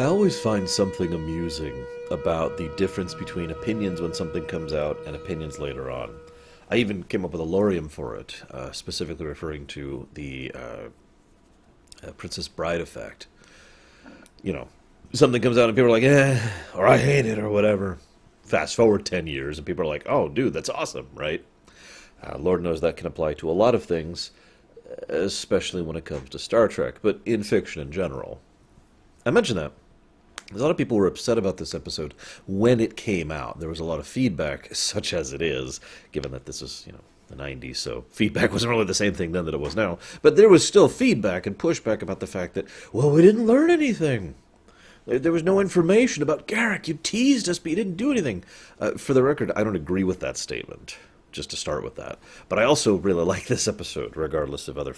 I always find something amusing about the difference between opinions when something comes out and opinions later on. I even came up with a lorium for it, specifically referring to the Princess Bride effect. You know, something comes out and people are like, or I hate it, or whatever. Fast forward 10 years and people are like, oh, dude, that's awesome, right? Lord knows that can apply to a lot of things, especially when it comes to Star Trek, but in fiction in general. I mentioned that. A lot of people were upset about this episode when it came out. There was a lot of feedback, such as it is, given that this is, the 90s, so feedback wasn't really the same thing then that it was now. But there was still feedback and pushback about the fact that, well, we didn't learn anything. There was no information about Garak. You teased us, but you didn't do anything. For the record, I don't agree with that statement, just to start with that. But I also really like this episode, regardless of other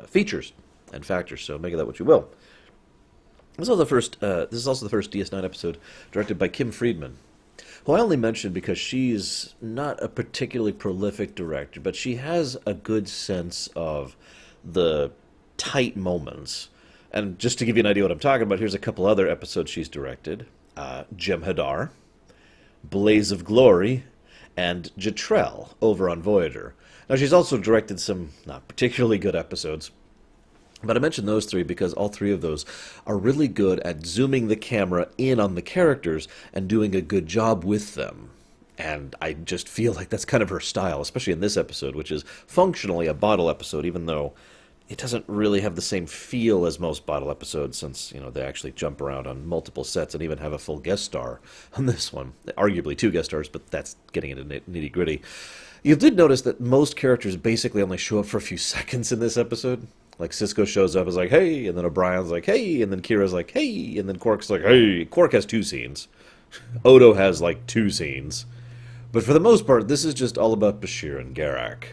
features and factors, so make of that what you will. This is also the first DS9 episode directed by Kim Friedman, who I only mentioned because she's not a particularly prolific director, but she has a good sense of the tight moments. And just to give you an idea what I'm talking about, here's a couple other episodes she's directed. Jem'Hadar, Blaze of Glory, and Jetrel over on Voyager. Now, she's also directed some not particularly good episodes, but I mentioned those three because all three of those are really good at zooming the camera in on the characters and doing a good job with them. And I just feel like that's kind of her style, especially in this episode, which is functionally a bottle episode, even though it doesn't really have the same feel as most bottle episodes since, they actually jump around on multiple sets and even have a full guest star on this one. Arguably two guest stars, but that's getting into nitty-gritty. You did notice that most characters basically only show up for a few seconds in this episode. Like, Sisko shows up as like, hey, and then O'Brien's like, hey, and then Kira's like, hey, and then Quark's like, hey. Quark has two scenes. Odo has, like, two scenes. But for the most part, this is just all about Bashir and Garak.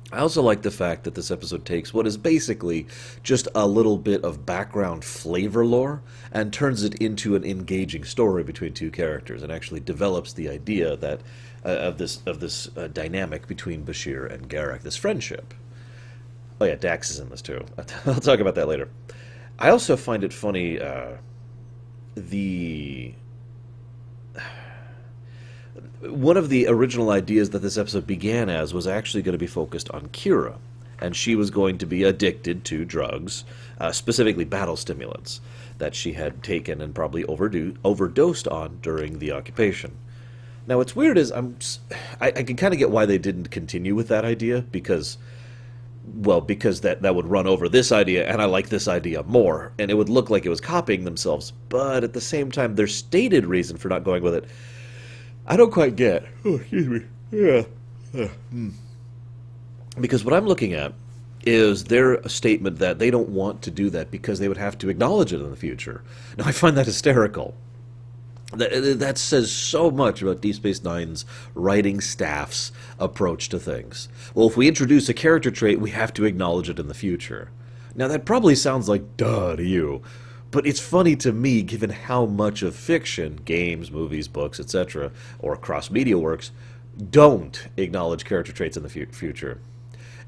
I also like the fact that this episode takes what is basically just a little bit of background flavor lore and turns it into an engaging story between two characters and actually develops the idea that of this dynamic between Bashir and Garak, this friendship. Oh yeah, Dax is in this too. I'll talk about that later. I also find it funny, one of the original ideas that this episode began as was actually going to be focused on Kira, and she was going to be addicted to drugs, specifically battle stimulants, that she had taken and probably overdosed on during the occupation. Now, what's weird is I can kind of get why they didn't continue with that idea, because that would run over this idea, and I like this idea more, and it would look like it was copying themselves, but at the same time, their stated reason for not going with it, I don't quite get. Oh, excuse me. Yeah. Because what I'm looking at is their statement that they don't want to do that because they would have to acknowledge it in the future. Now, I find that hysterical. That says so much about Deep Space Nine's writing staff's approach to things. Well, if we introduce a character trait, we have to acknowledge it in the future. Now, that probably sounds like duh to you, but it's funny to me given how much of fiction, games, movies, books, etc., or cross-media works, don't acknowledge character traits in the future.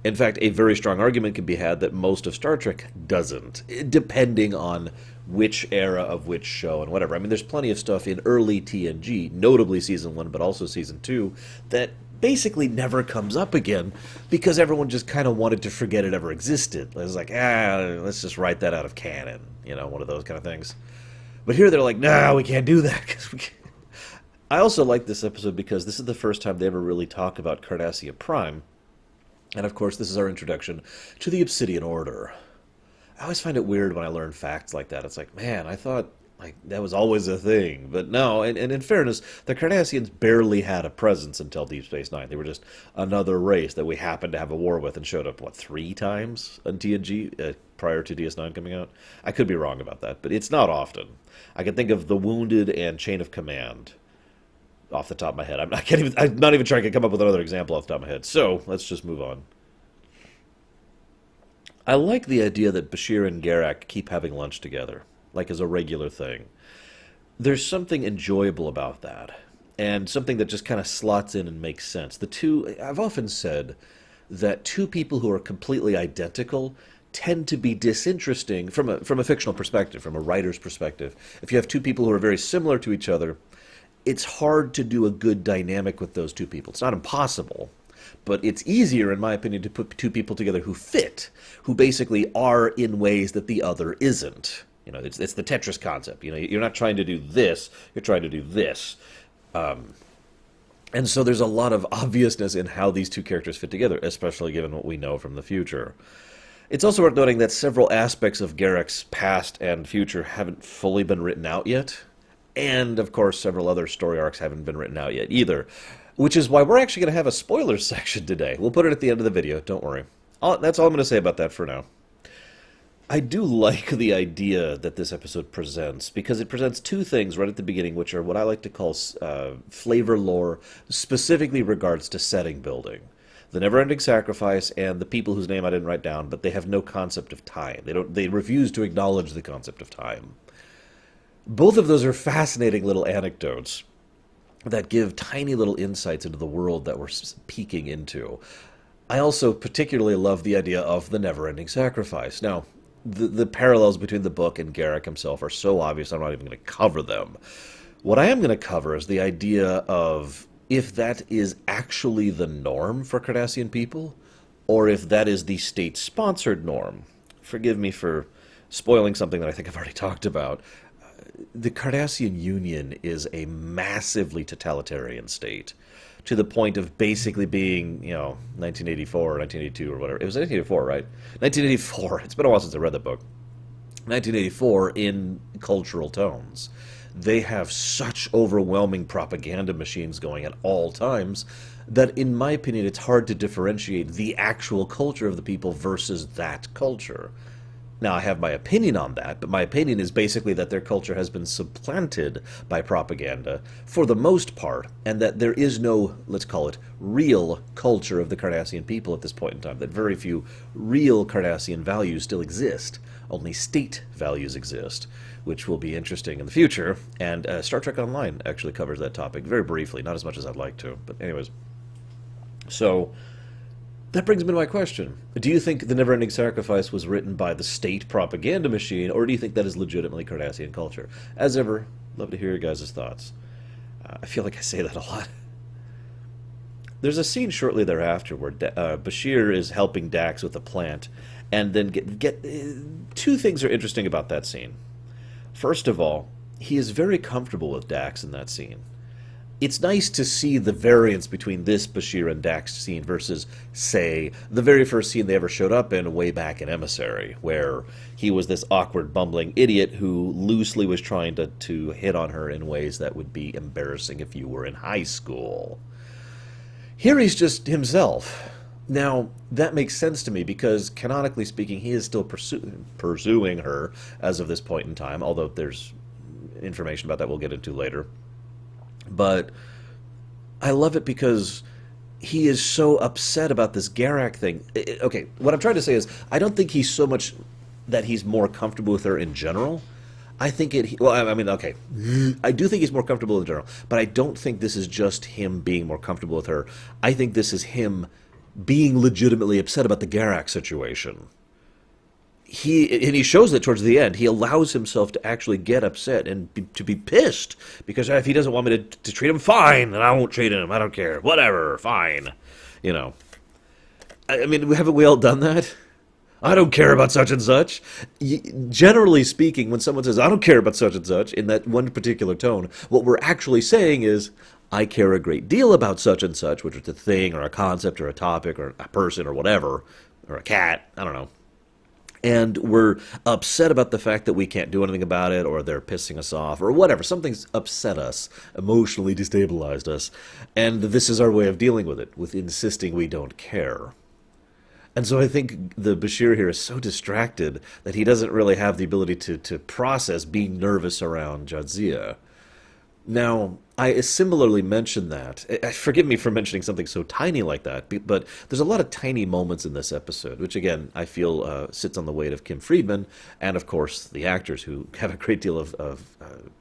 In fact, a very strong argument can be had that most of Star Trek doesn't, depending on which era of which show and whatever. I mean, there's plenty of stuff in early TNG, notably Season 1, but also Season 2, that basically never comes up again because everyone just kind of wanted to forget it ever existed. It was like, let's just write that out of canon, one of those kind of things. But here they're like, no, we can't do that. I also like this episode because this is the first time they ever really talk about Cardassia Prime. And of course, this is our introduction to the Obsidian Order. I always find it weird when I learn facts like that. It's like, man, I thought that was always a thing. But no, and in fairness, the Cardassians barely had a presence until Deep Space Nine. They were just another race that we happened to have a war with and showed up, 3 times on TNG prior to DS9 coming out? I could be wrong about that, but it's not often. I can think of the Wounded and Chain of Command off the top of my head. I'm not even trying to come up with another example off the top of my head. So let's just move on. I like the idea that Bashir and Garak keep having lunch together, like as a regular thing. There's something enjoyable about that, and something that just kind of slots in and makes sense. I've often said that two people who are completely identical tend to be disinteresting from a fictional perspective, from a writer's perspective. If you have two people who are very similar to each other, it's hard to do a good dynamic with those two people. It's not impossible, but it's easier, in my opinion, to put two people together who fit, who basically are in ways that the other isn't. You know, it's the Tetris concept. You know, you're not trying to do this, you're trying to do this. And so there's a lot of obviousness in how these two characters fit together, especially given what we know from the future. It's also worth noting that several aspects of Garak's past and future haven't fully been written out yet. And, of course, several other story arcs haven't been written out yet either. Which is why we're actually going to have a spoilers section today. We'll put it at the end of the video, don't worry. That's all I'm going to say about that for now. I do like the idea that this episode presents, because it presents two things right at the beginning, which are what I like to call flavor lore, specifically regards to setting building. The never-ending sacrifice and the people whose name I didn't write down, but they have no concept of time. They refuse to acknowledge the concept of time. Both of those are fascinating little anecdotes that give tiny little insights into the world that we're peeking into. I also particularly love the idea of the never-ending sacrifice. Now, the parallels between the book and Garak himself are so obvious I'm not even going to cover them. What I am going to cover is the idea of if that is actually the norm for Cardassian people, or if that is the state-sponsored norm. Forgive me for spoiling something that I think I've already talked about. The Cardassian Union is a massively totalitarian state, to the point of basically being, 1984 or 1982 or whatever. It was 1984, right? 1984. It's been a while since I read the book. 1984 in cultural tones. They have such overwhelming propaganda machines going at all times that, in my opinion, it's hard to differentiate the actual culture of the people versus that culture. Now, I have my opinion on that, but my opinion is basically that their culture has been supplanted by propaganda for the most part, and that there is no, let's call it, real culture of the Cardassian people at this point in time, that very few real Cardassian values still exist. Only state values exist, which will be interesting in the future, and Star Trek Online actually covers that topic very briefly, not as much as I'd like to, but anyways. So that brings me to my question. Do you think The Never-Ending Sacrifice was written by the state propaganda machine, or do you think that is legitimately Cardassian culture? As ever, love to hear your guys' thoughts. I feel like I say that a lot. There's a scene shortly thereafter where Bashir is helping Dax with a plant, and then two things are interesting about that scene. First of all, he is very comfortable with Dax in that scene. It's nice to see the variance between this Bashir and Dax scene versus, say, the very first scene they ever showed up in way back in Emissary, where he was this awkward, bumbling idiot who loosely was trying to hit on her in ways that would be embarrassing if you were in high school. Here he's just himself. Now, that makes sense to me because, canonically speaking, he is still pursuing her as of this point in time, although there's information about that we'll get into later. But I love it because he is so upset about this Garak thing. Okay, what I'm trying to say is I don't think he's so much that he's more comfortable with her in general. I think okay. I do think he's more comfortable in general, but I don't think this is just him being more comfortable with her. I think this is him being legitimately upset about the Garak situation. He shows that towards the end. He allows himself to actually get upset and to be pissed because if he doesn't want me to treat him, fine, then I won't treat him. I don't care. Whatever, fine. I mean, haven't we all done that? I don't care about such and such. Generally speaking, when someone says, I don't care about such and such, in that one particular tone, what we're actually saying is, I care a great deal about such and such, which is a thing or a concept or a topic or a person or whatever, or a cat, I don't know. And we're upset about the fact that we can't do anything about it, or they're pissing us off, or whatever. Something's upset us, emotionally destabilized us, and this is our way of dealing with it, with insisting we don't care. And so I think the Bashir here is so distracted that he doesn't really have the ability to process being nervous around Jadzia. Now, I similarly mentioned that. Forgive me for mentioning something so tiny like that, but there's a lot of tiny moments in this episode, which, again, I feel sits on the weight of Kim Friedman and, of course, the actors who have a great deal of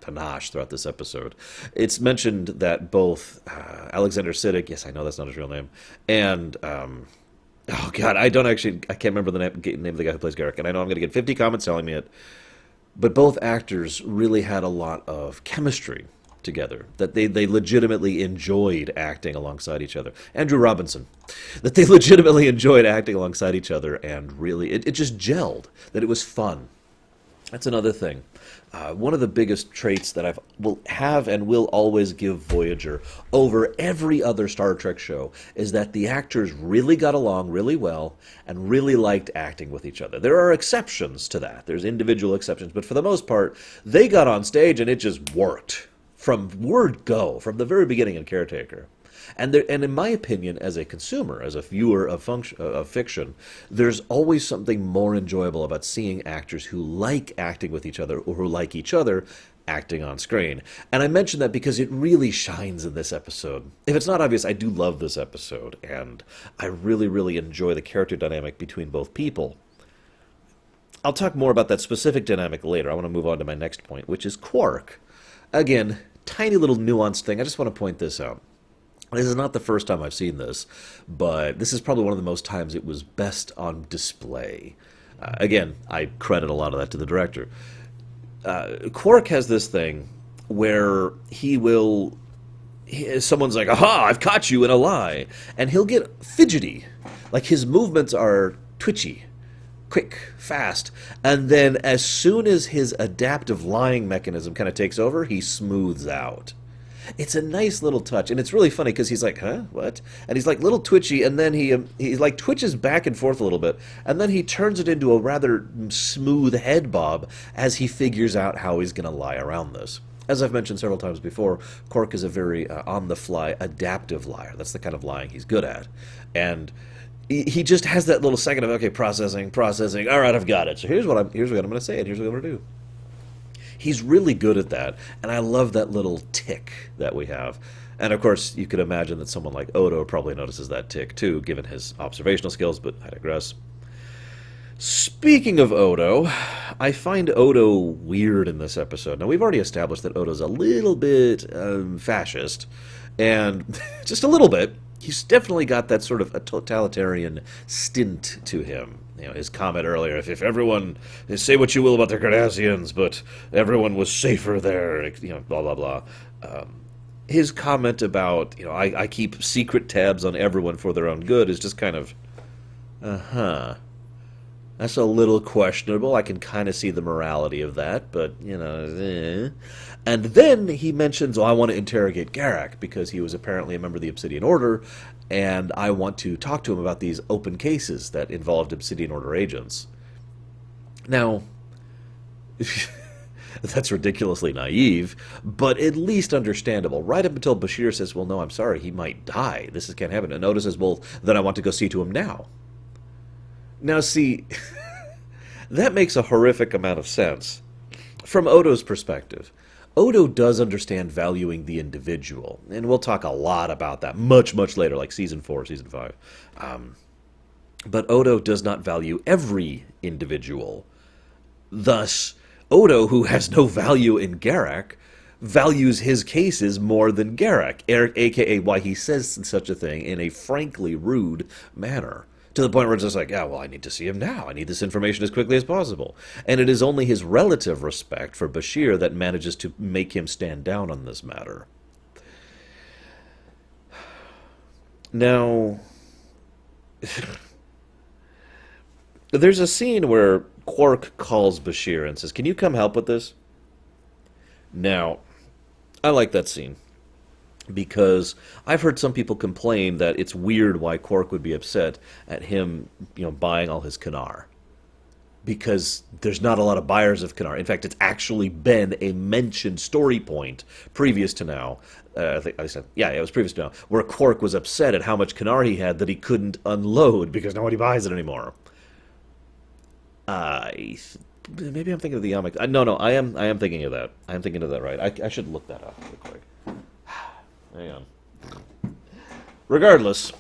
panache throughout this episode. It's mentioned that both Alexander Siddig, yes, I know that's not his real name, and Oh God, I can't remember the name of the guy who plays Garak, and I know I'm going to get 50 comments telling me it. But both actors really had a lot of chemistry together, that they legitimately enjoyed acting alongside each other. Andrew Robinson, that they legitimately enjoyed acting alongside each other, and really, it just gelled, that it was fun. That's another thing. One of the biggest traits that will have and will always give Voyager over every other Star Trek show is that the actors really got along really well and really liked acting with each other. There are exceptions to that. There's individual exceptions, but for the most part, they got on stage and it just worked from word go, from the very beginning in Caretaker. And in my opinion, as a consumer, as a viewer of fiction, there's always something more enjoyable about seeing actors who like acting with each other or who like each other acting on screen. And I mention that because it really shines in this episode. If it's not obvious, I do love this episode, and I really, really enjoy the character dynamic between both people. I'll talk more about that specific dynamic later. I want to move on to my next point, which is Quark. Again, tiny little nuanced thing. I just want to point this out. This is not the first time I've seen this, but this is probably one of the most times it was best on display. Again, I credit a lot of that to the director. Quark has this thing where someone's like, aha, I've caught you in a lie, and he'll get fidgety. Like his movements are twitchy, quick, fast, and then as soon as his adaptive lying mechanism kind of takes over, he smooths out. It's a nice little touch, and it's really funny because he's like, huh, what? And he's like little twitchy, and then he like twitches back and forth a little bit, and then he turns it into a rather smooth head bob as he figures out how he's going to lie around this. As I've mentioned several times before, Quark is a very on-the-fly, adaptive liar. That's the kind of lying he's good at. And he just has that little second of, okay, processing, all right, I've got it. So here's what I'm going to say, and here's what I'm going to do. He's really good at that, and I love that little tick that we have. And of course, you could imagine that someone like Odo probably notices that tick too, given his observational skills, but I digress. Speaking of Odo, I find Odo weird in this episode. Now, we've already established that Odo's a little bit fascist, and just a little bit. He's definitely got that sort of a totalitarian stint to him. You know, his comment earlier, if everyone, say what you will about the Cardassians, but everyone was safer there, you know, blah, blah, blah. His comment about, you know, I keep secret tabs on everyone for their own good is just kind of, that's a little questionable. I can kind of see the morality of that, but, you know, And then he mentions, I want to interrogate Garak, because he was apparently a member of the Obsidian Order, and I want to talk to him about these open cases that involved Obsidian Order agents. Now, that's ridiculously naive, but at least understandable. Right up until Bashir says, well, no, I'm sorry, he might die. This can't happen. And Odo says, well, then I want to go see to him now. Now, see, that makes a horrific amount of sense. From Odo's perspective, Odo does understand valuing the individual, and we'll talk a lot about that much, much later, like Season 4, Season 5. But Odo does not value every individual. Thus, Odo, who has no value in Garak, values his cases more than Garak, a.k.a. why he says such a thing in a frankly rude manner. To the point where it's just like, yeah, well, I need to see him now. I need this information as quickly as possible. And it is only his relative respect for Bashir that manages to make him stand down on this matter. Now, there's a scene where Quark calls Bashir and says, can you come help with this? Now, I like that scene, because I've heard some people complain that it's weird why Quark would be upset at him, you know, buying all his Kanar. Because there's not a lot of buyers of Kanar. In fact, it's actually been a mentioned story point previous to now. It was previous to now, where Quark was upset at how much Kanar he had that he couldn't unload because nobody buys it anymore. Maybe I'm thinking of the Yamik. No, I am thinking of that. I am thinking of that, right? I should look that up real quick. Hang on. Regardless,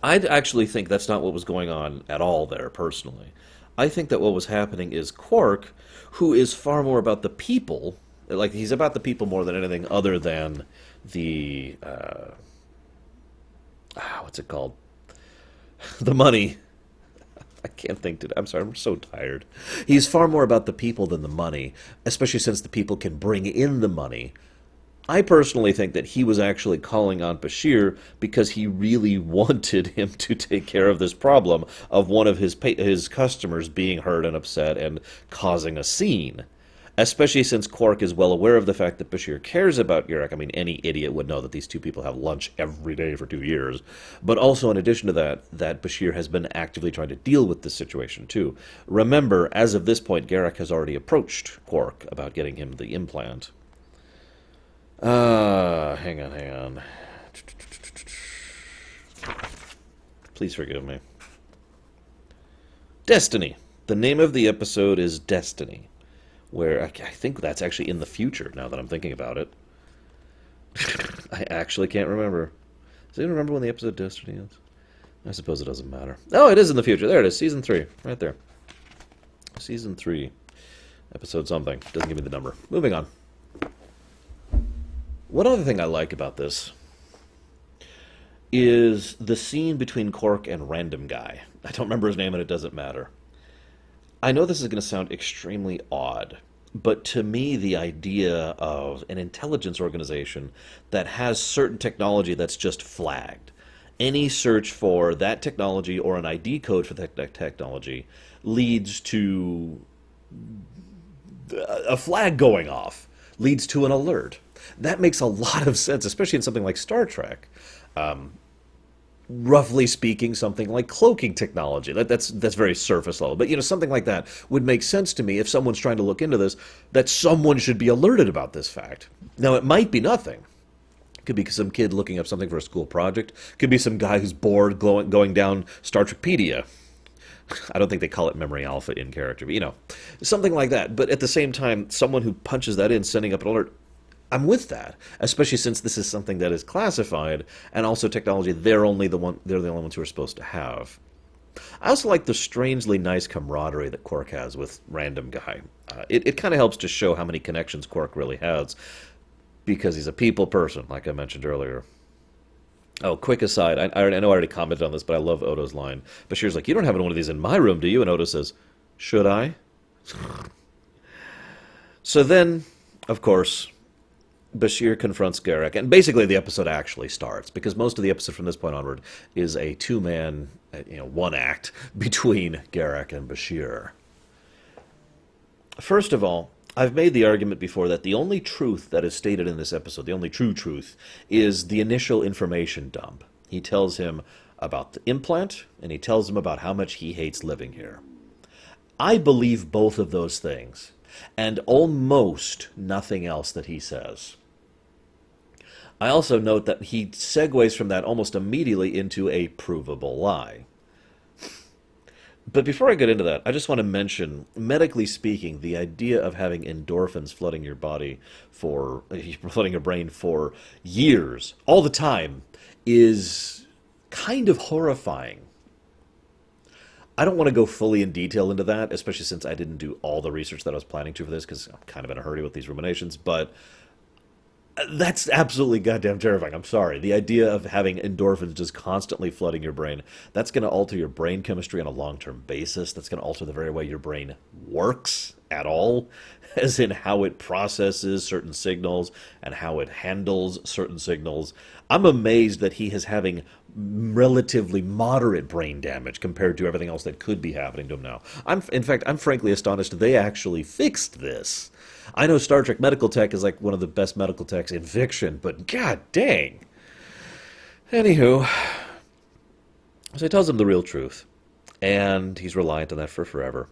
I actually think that's not what was going on at all there, personally. I think that what was happening is Quark, who is far more about the people, like he's about the people more than anything other than the, what's it called? The money. I can't think today. I'm sorry, I'm so tired. He's far more about the people than the money, especially since the people can bring in the money. I personally think that he was actually calling on Bashir because he really wanted him to take care of this problem of one of his customers being hurt and upset and causing a scene. Especially since Quark is well aware of the fact that Bashir cares about Garak. I mean, any idiot would know that these two people have lunch every day for 2 years. But also, in addition to that, that Bashir has been actively trying to deal with this situation, too. Remember, as of this point, Garak has already approached Quark about getting him the implant. Hang on. Please forgive me. Destiny. The name of the episode is Destiny. Where I think that's actually in the future, now that I'm thinking about it. I actually can't remember. Does anyone remember when the episode Destiny is? I suppose it doesn't matter. Oh, it is in the future. There it is. Season 3. Right there. Season 3. Episode something. Doesn't give me the number. Moving on. One other thing I like about this is the scene between Quark and Random Guy. I don't remember his name and it doesn't matter. I know this is going to sound extremely odd, but to me the idea of an intelligence organization that has certain technology that's just flagged, any search for that technology or an ID code for that technology leads to a flag going off, leads to an alert. That makes a lot of sense, especially in something like Star Trek. Roughly speaking, something like cloaking technology. That's very surface level. But, something like that would make sense to me if someone's trying to look into this, that someone should be alerted about this fact. Now, it might be nothing. It could be some kid looking up something for a school project. It could be some guy who's bored going down Star Trekpedia. I don't think they call it Memory Alpha in character, but, something like that. But at the same time, someone who punches that in, sending up an alert, I'm with that, especially since this is something that is classified, and also technology they're the only ones who are supposed to have. I also like the strangely nice camaraderie that Quark has with Random Guy. It kind of helps to show how many connections Quark really has, because he's a people person, like I mentioned earlier. Oh, quick aside, I know I already commented on this, but I love Odo's line. Bashir's like, you don't have one of these in my room, do you? And Odo says, should I? So then, of course, Bashir confronts Garak, and basically the episode actually starts, because most of the episode from this point onward is a two-man, one act between Garak and Bashir. First of all, I've made the argument before that the only truth that is stated in this episode, the only true truth, is the initial information dump. He tells him about the implant, and he tells him about how much he hates living here. I believe both of those things, and almost nothing else that he says. I also note that he segues from that almost immediately into a provable lie. But before I get into that, I just want to mention, medically speaking, the idea of having endorphins flooding your brain for years, all the time, is kind of horrifying. I don't want to go fully in detail into that, especially since I didn't do all the research that I was planning to for this, because I'm kind of in a hurry with these ruminations, but that's absolutely goddamn terrifying. I'm sorry. The idea of having endorphins just constantly flooding your brain, that's going to alter your brain chemistry on a long-term basis. That's going to alter the very way your brain works at all, as in how it processes certain signals and how it handles certain signals. I'm amazed that he is having relatively moderate brain damage compared to everything else that could be happening to him now. In fact, I'm frankly astonished they actually fixed this. I know Star Trek medical tech is like one of the best medical techs in fiction, but god dang. Anywho, so he tells him the real truth, and he's reliant on that for forever.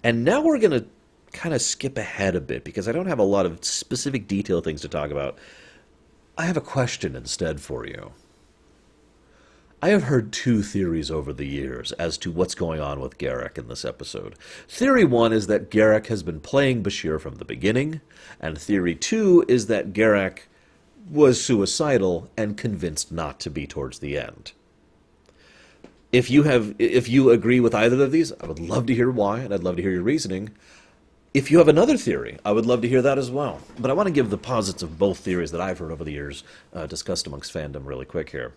And now we're going to kind of skip ahead a bit, because I don't have a lot of specific detail things to talk about. I have a question instead for you. I have heard two theories over the years as to what's going on with Garak in this episode. Theory 1 is that Garak has been playing Bashir from the beginning, and Theory 2 is that Garak was suicidal and convinced not to be towards the end. If you agree with either of these, I would love to hear why, and I'd love to hear your reasoning. If you have another theory, I would love to hear that as well. But I want to give the posits of both theories that I've heard over the years discussed amongst fandom really quick here.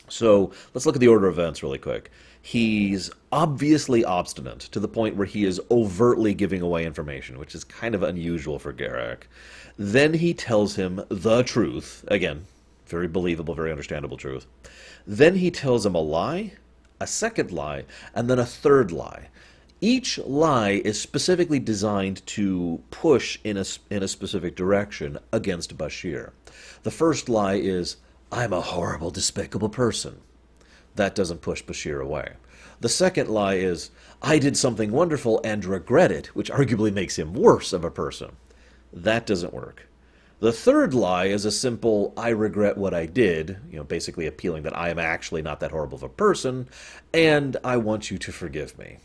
So let's look at the order of events really quick. He's obviously obstinate to the point where he is overtly giving away information, which is kind of unusual for Garak. Then he tells him the truth. Again, very believable, very understandable truth. Then he tells him a lie, a second lie, and then a third lie. Each lie is specifically designed to push in a specific direction against Bashir. The first lie is, I'm a horrible, despicable person. That doesn't push Bashir away. The second lie is, I did something wonderful and regret it, which arguably makes him worse of a person. That doesn't work. The third lie is a simple, I regret what I did, basically appealing that I am actually not that horrible of a person, and I want you to forgive me.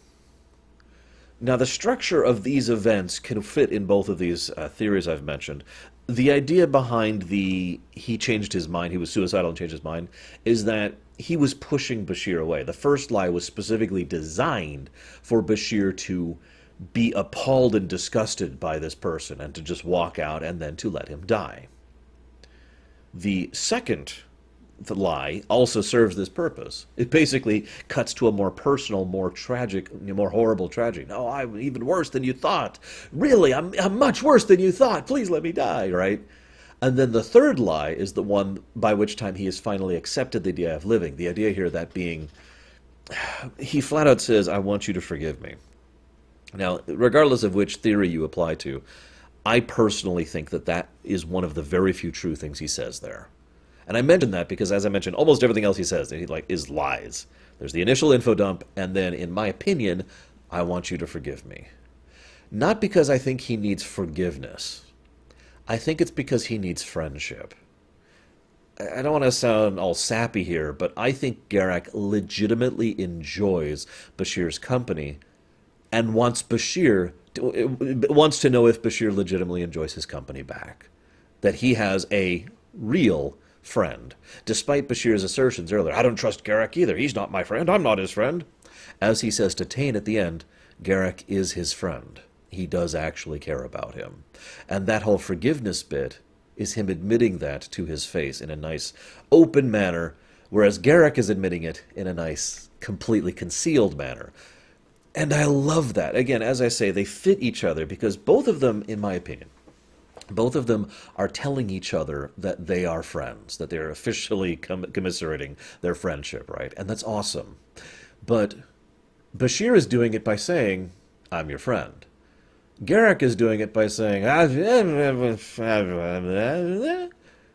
Now, the structure of these events can fit in both of these theories I've mentioned. The idea behind he changed his mind, he was suicidal and changed his mind, is that he was pushing Bashir away. The first lie was specifically designed for Bashir to be appalled and disgusted by this person and to just walk out and then to let him die. The second lie also serves this purpose. It basically cuts to a more personal, more tragic, more horrible tragedy. No, I'm even worse than you thought. Really, I'm much worse than you thought. Please let me die, right? And then the third lie is the one by which time he has finally accepted the idea of living. The idea here that being, he flat out says, I want you to forgive me. Now, regardless of which theory you apply to, I personally think that that is one of the very few true things he says there. And I mention that because, as I mentioned, almost everything else he says is lies. There's the initial info dump, and then, in my opinion, I want you to forgive me. Not because I think he needs forgiveness. I think it's because he needs friendship. I don't want to sound all sappy here, but I think Garak legitimately enjoys Bashir's company and wants to know if Bashir legitimately enjoys his company back. That he has a real friend. Despite Bashir's assertions earlier, I don't trust Garak either. He's not my friend. I'm not his friend. As he says to Tain at the end, Garak is his friend. He does actually care about him. And that whole forgiveness bit is him admitting that to his face in a nice, open manner, whereas Garak is admitting it in a nice, completely concealed manner. And I love that. Again, as I say, they fit each other because both of them, in my opinion, both of them are telling each other that they are friends, that they're officially commiserating their friendship, right? And that's awesome. But Bashir is doing it by saying, I'm your friend. Garak is doing it by saying,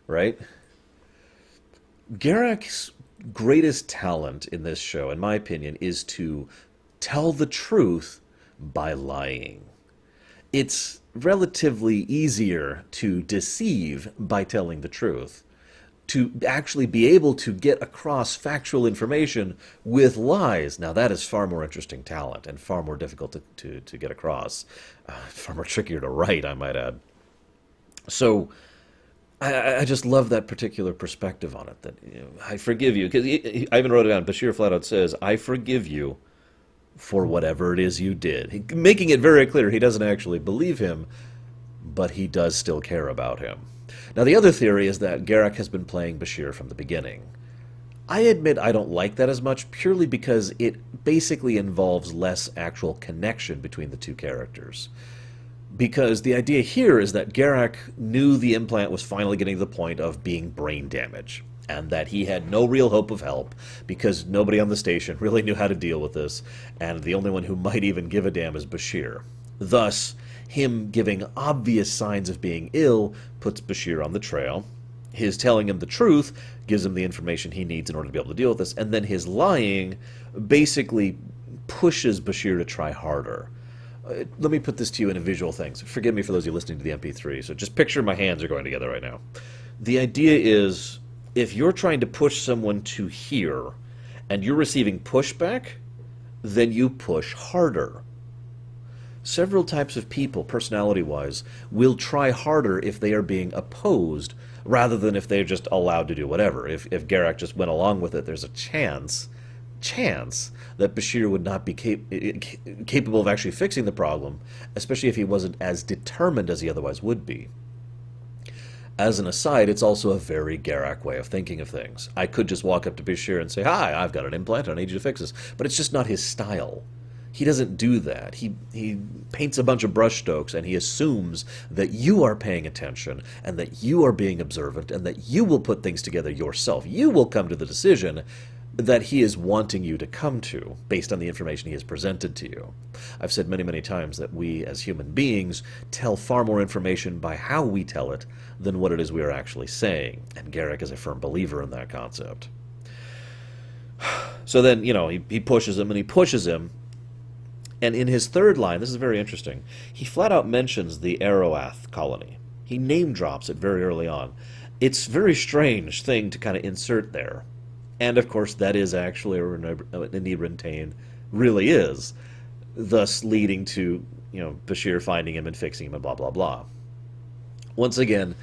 right? Garak's greatest talent in this show, in my opinion, is to tell the truth by lying. It's relatively easier to deceive by telling the truth. To actually be able to get across factual information with lies, now that is far more interesting talent and far more difficult to get across. Far more trickier to write, I might add. So I just love that particular perspective on it, that I forgive you. Because I even wrote it down, Bashir flat out says, I forgive you for whatever it is you did. Making it very clear he doesn't actually believe him, but he does still care about him. Now, the other theory is that Garak has been playing Bashir from the beginning. I admit I don't like that as much, purely because it basically involves less actual connection between the two characters. Because the idea here is that Garak knew the implant was finally getting to the point of being brain damage, and that he had no real hope of help because nobody on the station really knew how to deal with this, and the only one who might even give a damn is Bashir. Thus, him giving obvious signs of being ill puts Bashir on the trail. His telling him the truth gives him the information he needs in order to be able to deal with this, and then his lying basically pushes Bashir to try harder. Let me put this to you in a visual thing. So forgive me for those of you listening to the MP3. So just picture my hands are going together right now. The idea is, if you're trying to push someone to here, and you're receiving pushback, then you push harder. Several types of people, personality-wise, will try harder if they are being opposed, rather than if they're just allowed to do whatever. If Garak just went along with it, there's a chance that Bashir would not be capable of actually fixing the problem, especially if he wasn't as determined as he otherwise would be. As an aside, it's also a very Garak way of thinking of things. I could just walk up to Bashir and say, "Hi, I've got an implant. I need you to fix this." But it's just not his style. He doesn't do that. He paints a bunch of brushstrokes and he assumes that you are paying attention and that you are being observant and that you will put things together yourself. You will come to the decision that he is wanting you to come to based on the information he has presented to you. I've said many, many times that we as human beings tell far more information by how we tell it than what it is we are actually saying. And Garak is a firm believer in that concept. So then, he pushes him and he pushes him. And in his third line, this is very interesting, he flat out mentions the Aroath colony. He name drops it very early on. It's a very strange thing to kind of insert there. And of course, that is actually what Anibran Tain really is, thus leading to, Bashir finding him and fixing him and blah, blah, blah. Once again,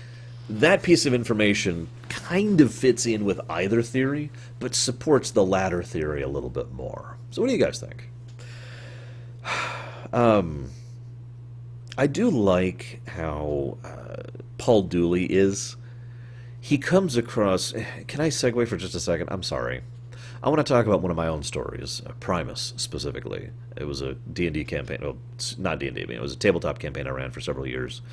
that piece of information kind of fits in with either theory, but supports the latter theory a little bit more. So what do you guys think? I do like how Paul Dooley is. He comes across... Can I segue for just a second? I'm sorry. I want to talk about one of my own stories, Primus specifically. It was a D&D campaign. Well, not D&D, it was a tabletop campaign I ran for several years.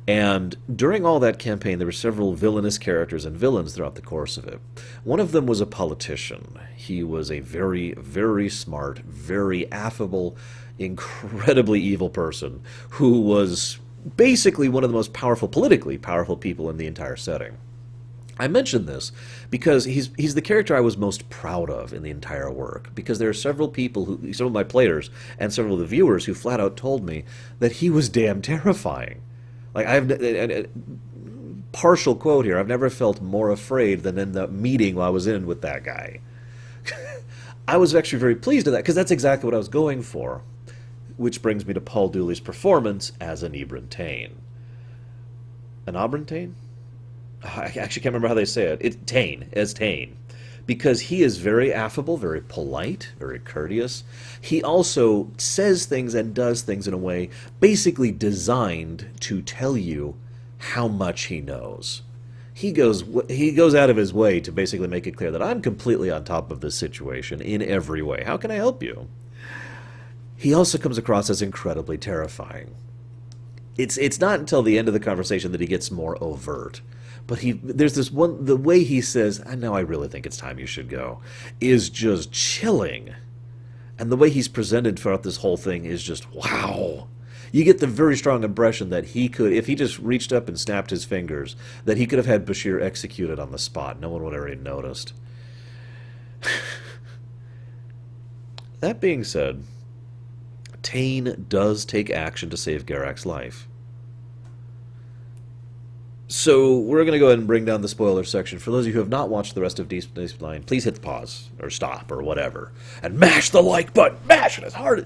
And during all that campaign, there were several villainous characters and villains throughout the course of it. One of them was a politician. He was a very, very smart, very affable, incredibly evil person who was basically one of the most politically powerful people in the entire setting. I mention this because he's the character I was most proud of in the entire work, because there are several of my players and several of the viewers who flat out told me that he was damn terrifying. Like, partial quote here, I've never felt more afraid than in the meeting I was in with that guy. I was actually very pleased with that, because that's exactly what I was going for. Which brings me to Paul Dooley's performance as Anibran Tain. Anibran Tain? I actually can't remember how they say it. It's Tain, as Tain. Because he is very affable, very polite, very courteous. He also says things and does things in a way basically designed to tell you how much he knows. He goes out of his way to basically make it clear that I'm completely on top of this situation in every way. How can I help you? He also comes across as incredibly terrifying. It's not until the end of the conversation that he gets more overt. But there's this one, the way he says, "I know, I really think it's time you should go," is just chilling. And the way he's presented throughout this whole thing is just, wow. You get the very strong impression that he could, if he just reached up and snapped his fingers, that he could have had Bashir executed on the spot. No one would have already noticed. That being said, Tain does take action to save Garak's life. So we're going to go ahead and bring down the spoiler section. For those of you who have not watched the rest of Deep Space Nine, please hit pause, or stop, or whatever, and mash the like button. Mash it as hard as...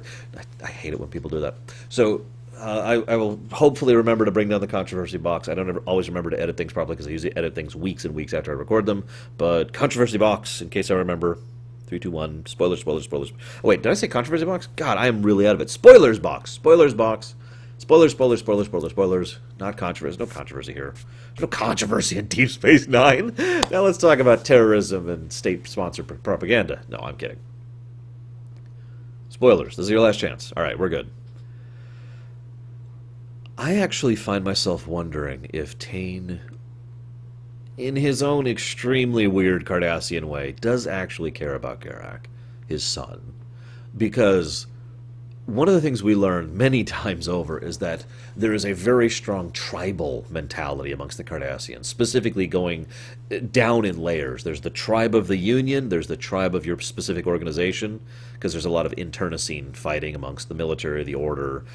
I hate it when people do that. So I will hopefully remember to bring down the controversy box. I don't always remember to edit things properly, because I usually edit things weeks and weeks after I record them. But controversy box, in case I remember. 3, 2, 1. Spoilers, spoilers, spoilers. Oh, wait, did I say controversy box? God, I am really out of it. Spoilers box. Spoilers box. Spoilers, spoilers, spoilers, spoilers, spoilers. Not controversy. No controversy here. There's no controversy in Deep Space Nine. Now let's talk about terrorism and state-sponsored propaganda. No, I'm kidding. Spoilers. This is your last chance. All right, we're good. I actually find myself wondering if Tain, in his own extremely weird Cardassian way, does actually care about Garak, his son. Because one of the things we learn many times over is that there is a very strong tribal mentality amongst the Cardassians, specifically going down in layers. There's the tribe of the Union, there's the tribe of your specific organization, because there's a lot of internecine fighting amongst the military, the Order,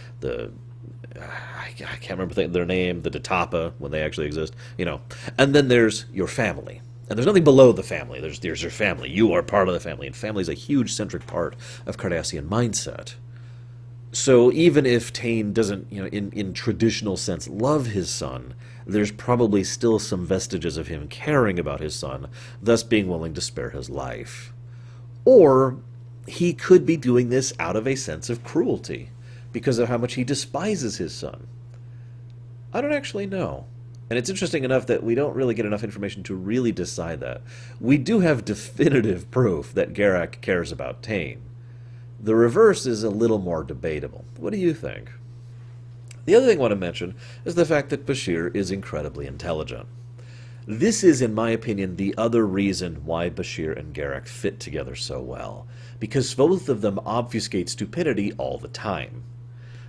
I can't remember their name, the Datapa, when they actually exist, And then there's your family. And there's nothing below the family. There's your family. You are part of the family. And family is a huge centric part of Cardassian mindset. So even if Tain doesn't, in traditional sense, love his son, there's probably still some vestiges of him caring about his son, thus being willing to spare his life. Or he could be doing this out of a sense of cruelty, because of how much he despises his son. I don't actually know. And it's interesting enough that we don't really get enough information to really decide that. We do have definitive proof that Garak cares about Tain. The reverse is a little more debatable. What do you think? The other thing I want to mention is the fact that Bashir is incredibly intelligent. This is, in my opinion, the other reason why Bashir and Garak fit together so well, because both of them obfuscate stupidity all the time.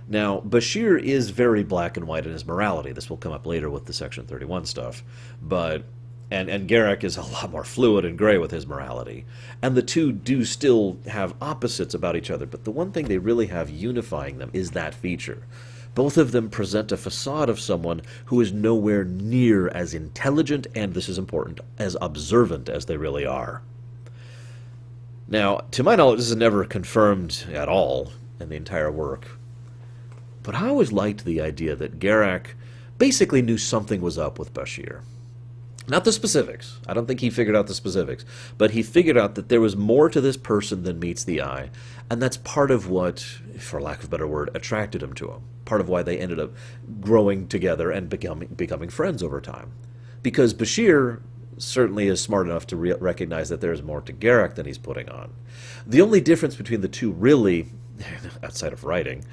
Now, Bashir is very black and white in his morality. This will come up later with the Section 31 stuff, but and Garak is a lot more fluid and gray with his morality. And the two do still have opposites about each other, but the one thing they really have unifying them is that feature. Both of them present a facade of someone who is nowhere near as intelligent, and this is important, as observant as they really are. Now, to my knowledge, this is never confirmed at all in the entire work, but I always liked the idea that Garak basically knew something was up with Bashir. Not the specifics. I don't think he figured out the specifics. But he figured out that there was more to this person than meets the eye. And that's part of what, for lack of a better word, attracted him to him. Part of why they ended up growing together and becoming friends over time. Because Bashir certainly is smart enough to recognize that there's more to Garak than he's putting on. The only difference between the two, really, outside of writing,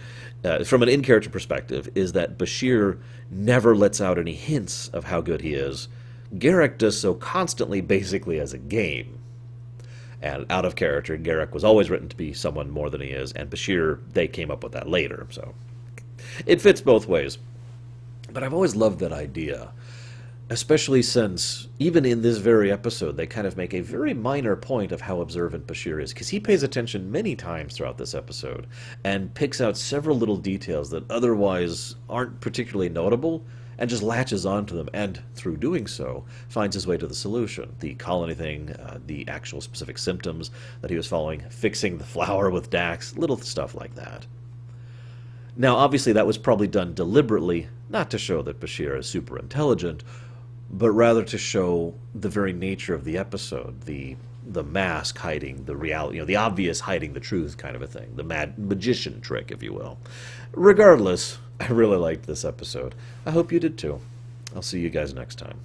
from an in-character perspective, is that Bashir never lets out any hints of how good he is. Garak does so constantly, basically as a game. And out of character, Garak was always written to be someone more than he is, and Bashir, they came up with that later, so it fits both ways. But I've always loved that idea, especially since, even in this very episode, they kind of make a very minor point of how observant Bashir is, because he pays attention many times throughout this episode, and picks out several little details that otherwise aren't particularly notable, and just latches onto them, and through doing so, finds his way to the solution. The colony thing, the actual specific symptoms that he was following, fixing the flower with Dax, little stuff like that. Now, obviously, that was probably done deliberately, not to show that Bashir is super intelligent, but rather to show the very nature of the episode, the mask hiding the reality, the obvious hiding the truth kind of a thing, the magician trick, if you will. Regardless, I really liked this episode. I hope you did too. I'll see you guys next time.